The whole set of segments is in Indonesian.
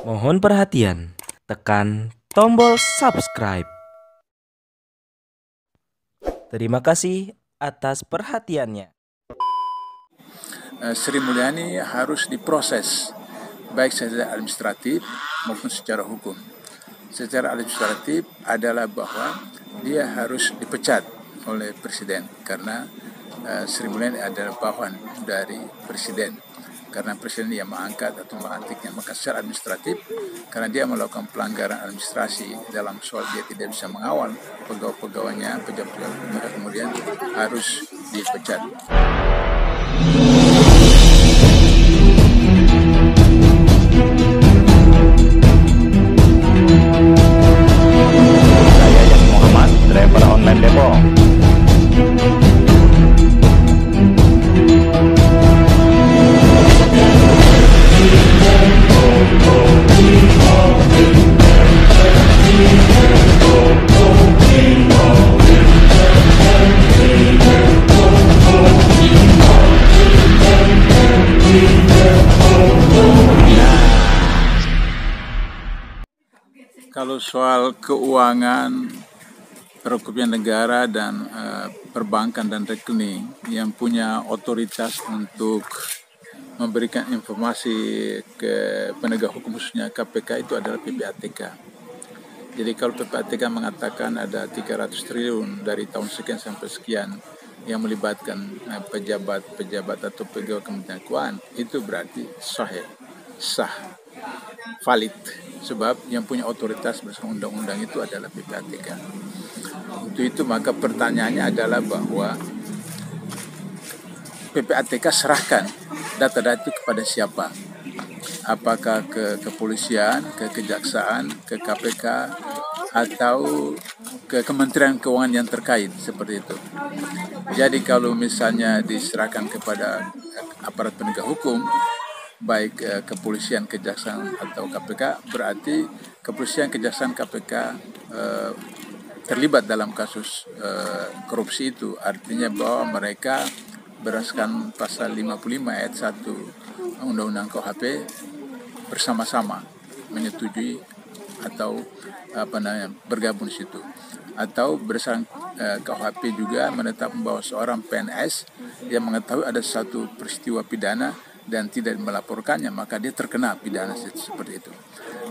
Mohon perhatian, tekan tombol subscribe. Terima kasih atas perhatiannya. Sri Mulyani harus diproses baik secara administratif maupun secara hukum. Secara administratif adalah bahwa dia harus dipecat oleh Presiden karena Sri Mulyani adalah bawahan dari Presiden. Karena Presiden yang mengangkat atau melantiknya, maka secara administratif karena dia melakukan pelanggaran administrasi dalam soal dia tidak bisa mengawal pegawai-pegawainya, pejabat-pejabat, maka kemudian harus dipecat. Saya Yasin Muhammad, driver online Depok. Kalau soal keuangan, perekonomian negara dan perbankan dan rekening yang punya otoritas untuk memberikan informasi ke penegak hukum khususnya KPK itu adalah PPATK. Jadi kalau PPATK mengatakan ada 300 triliun dari tahun sekian sampai sekian yang melibatkan pejabat atau pegawai Kementerian Keuangan, itu berarti sah, valid, sebab yang punya otoritas berdasarkan undang-undang itu adalah PPATK. Untuk itu maka pertanyaannya adalah bahwa PPATK serahkan data-data itu kepada siapa? Apakah ke kepolisian, ke kejaksaan, ke KPK, atau ke Kementerian Keuangan yang terkait seperti itu. Jadi kalau misalnya diserahkan kepada aparat penegak hukum, baik kepolisian, kejaksaan atau KPK, berarti kepolisian, kejaksaan, KPK terlibat dalam kasus korupsi itu. Artinya bahwa mereka berdasarkan pasal 55 ayat 1 Undang-Undang KUHP bersama-sama menyetujui atau bergabung di situ. Atau berdasarkan KUHP juga menetapkan bahwa seorang PNS yang mengetahui ada satu peristiwa pidana dan tidak melaporkannya, maka dia terkena pidana seperti itu.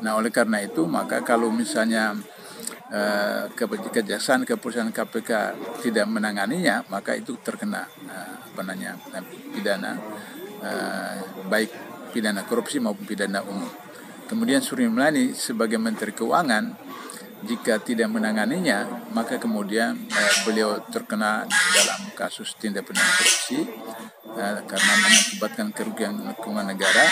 Nah, oleh karena itu maka kalau misalnya kejaksaan, kepolisian, KPK tidak menanganinya, maka itu terkena pidana, baik pidana korupsi maupun pidana umum. Kemudian Sri Mulyani sebagai Menteri Keuangan, jika tidak menanganinya, maka kemudian beliau terkena dalam kasus tindak pidana korupsi karena mengakibatkan kerugian keuangan negara,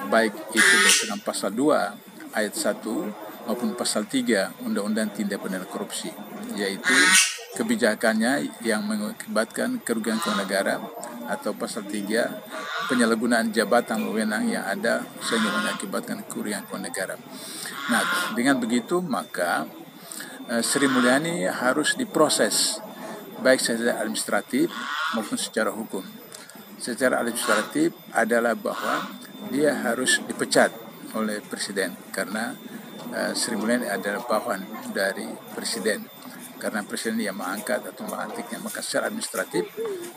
baik itu berdasarkan pasal 2 ayat 1 maupun pasal 3 Undang-Undang Tindak Pidana Korupsi, yaitu kebijakannya yang mengakibatkan kerugian keuangan negara, atau pasal 3 penyalahgunaan jabatan wewenang yang ada sehingga mengakibatkan kerugian keuangan negara. Nah, dengan begitu maka Sri Mulyani harus diproses baik secara administratif maupun secara hukum. Secara administratif adalah bahwa dia harus dipecat oleh Presiden karena Sri Mulyani adalah bawahan dari Presiden. Karena Presiden yang mengangkat atau melantiknya, maka secara administratif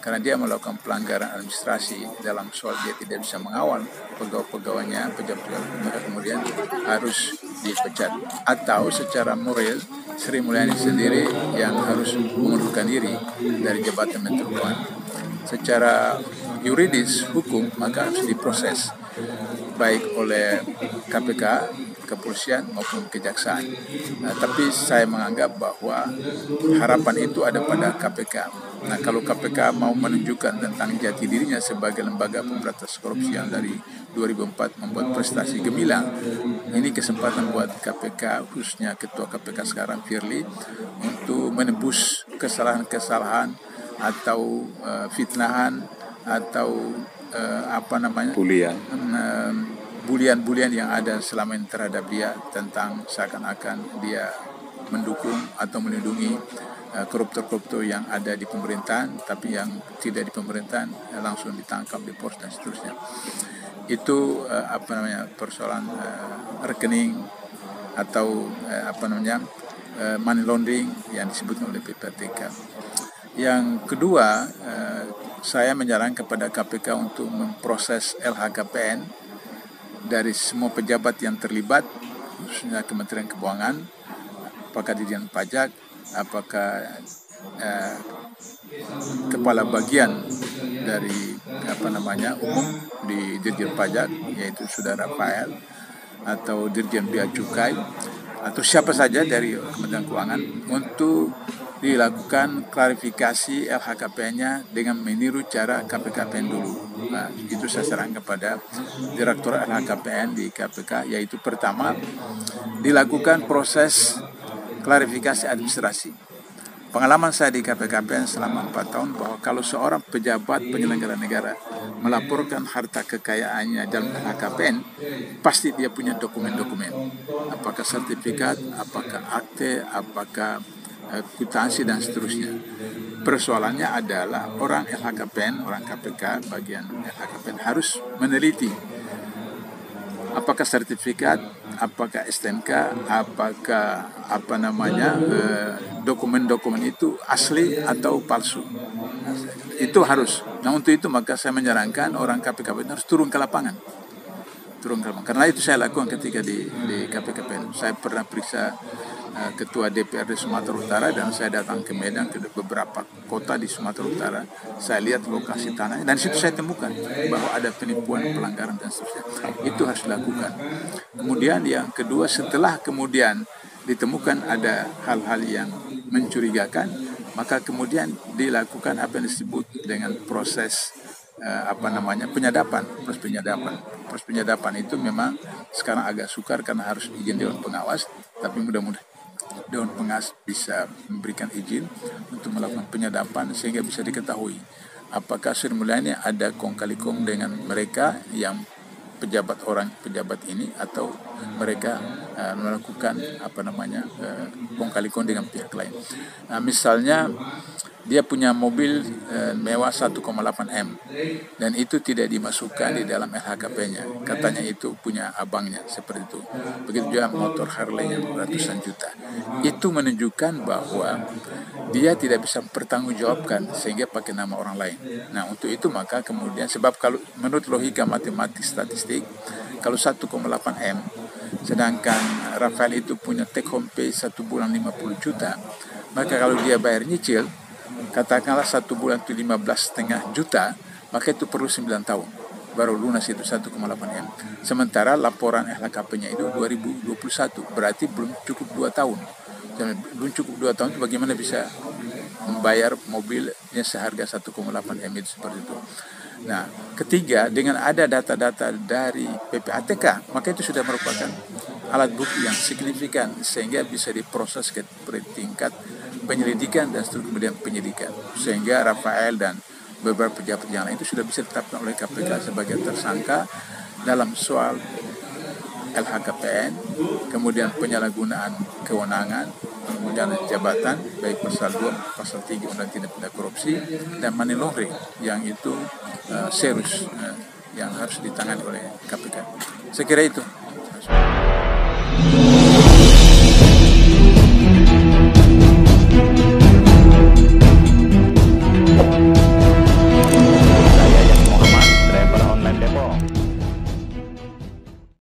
karena dia melakukan pelanggaran administrasi dalam soal dia tidak bisa mengawal pegawai-pegawainya, pejabat-pejabat, maka kemudian harus dipecat. Atau secara moral Sri Mulyani sendiri yang harus mengundurkan diri dari jabatan Menteri Keuangan. Secara yuridis hukum maka harus diproses baik oleh KPK, kepolisian maupun kejaksaan. Tapi saya menganggap bahwa harapan itu ada pada KPK. Nah, kalau KPK mau menunjukkan tentang jati dirinya sebagai lembaga pemberantasan korupsi yang dari 2004 membuat prestasi gemilang, ini kesempatan buat KPK, khususnya Ketua KPK sekarang Firly, untuk menebus kesalahan-kesalahan atau fitnahan atau bulian yang ada selama ini terhadap dia, tentang seakan-akan dia mendukung atau melindungi koruptor-koruptor yang ada di pemerintahan, tapi yang tidak di pemerintahan langsung ditangkap, diproses dan seterusnya. itu persoalan rekening atau money laundering yang disebut oleh PPATK. Yang kedua, saya menyarankan kepada KPK untuk memproses LHKPN dari semua pejabat yang terlibat, khususnya Kementerian Keuangan, apakah Dirjen Pajak, apakah kepala bagian dari umum di Dirjen Pajak, yaitu Saudara Rafael, atau Dirjen Bea Cukai, atau siapa saja dari Kementerian Keuangan, untuk dilakukan klarifikasi LHKPN-nya dengan meniru cara KPKPN dulu. Nah, itu saya sarankan kepada Direktur LHKPN di KPK, yaitu pertama, dilakukan proses klarifikasi administrasi. Pengalaman saya di KPKPN selama 4 tahun bahwa kalau seorang pejabat penyelenggara negara melaporkan harta kekayaannya dalam LHKPN, pasti dia punya dokumen-dokumen, apakah sertifikat, apakah akte, apakah kwitansi dan seterusnya. Persoalannya adalah orang LHKPN, orang KPK, bagian LHKPN harus meneliti apakah sertifikat, apakah STNK, apakah dokumen-dokumen itu asli atau palsu. Itu harus. Nah, untuk itu maka saya menyarankan orang KPK harus turun ke lapangan. Karena itu saya lakukan ketika di KPKPN. Saya pernah periksa Ketua DPRD Sumatera Utara, dan saya datang ke Medan, ke beberapa kota di Sumatera Utara. Saya lihat lokasi tanahnya, dan situ saya temukan bahwa ada penipuan, pelanggaran, dan seterusnya. Itu harus dilakukan. Kemudian yang kedua, setelah kemudian ditemukan ada hal-hal yang mencurigakan, maka kemudian dilakukan apa yang disebut dengan proses penyadapan. Proses penyadapan itu memang sekarang agak sukar karena harus izin Dewan Pengawas, tapi mudah-mudahan Dewan Pengawas bisa memberikan izin untuk melakukan penyadapan sehingga bisa diketahui apakah Sri Mulyani ada kong kali kong dengan mereka yang pejabat ini, atau mereka melakukan kong kali kong dengan pihak lain. Nah, misalnya dia punya mobil mewah 1,8 M, dan itu tidak dimasukkan di dalam LHKP-nya. Katanya itu punya abangnya, seperti itu. Begitu juga motor Harley-nya ratusan juta. Itu menunjukkan bahwa dia tidak bisa bertanggungjawabkan sehingga pakai nama orang lain. Nah, untuk itu maka kemudian, sebab kalau menurut logika matematik statistik, kalau 1,8 M, sedangkan Rafael itu punya take home pay 1 bulan 50 juta, maka kalau dia bayar nyicil, katakanlah 1 bulan itu 15,5 juta, maka itu perlu 9 tahun baru lunas itu 1,8 M. Sementara laporan LHKP-nya itu 2021, berarti belum cukup 2 tahun. Dan belum cukup 2 tahun itu bagaimana bisa membayar mobilnya seharga 1,8 M itu, seperti itu. Nah, ketiga, dengan ada data-data dari PPATK, maka itu sudah merupakan alat bukti yang signifikan sehingga bisa diproses ke tingkat penyelidikan dan seterusnya kemudian penyidikan, sehingga Rafael dan beberapa pejabat yang lain itu sudah bisa ditetapkan oleh KPK sebagai tersangka dalam soal LHKPN, kemudian penyalahgunaan kewenangan, kemudian jabatan, baik pasal 2, pasal 3 Undang-Undang Tindak Pidana Korupsi, dan money laundering yang itu serius, yang harus ditangani oleh KPK. Saya kira itu.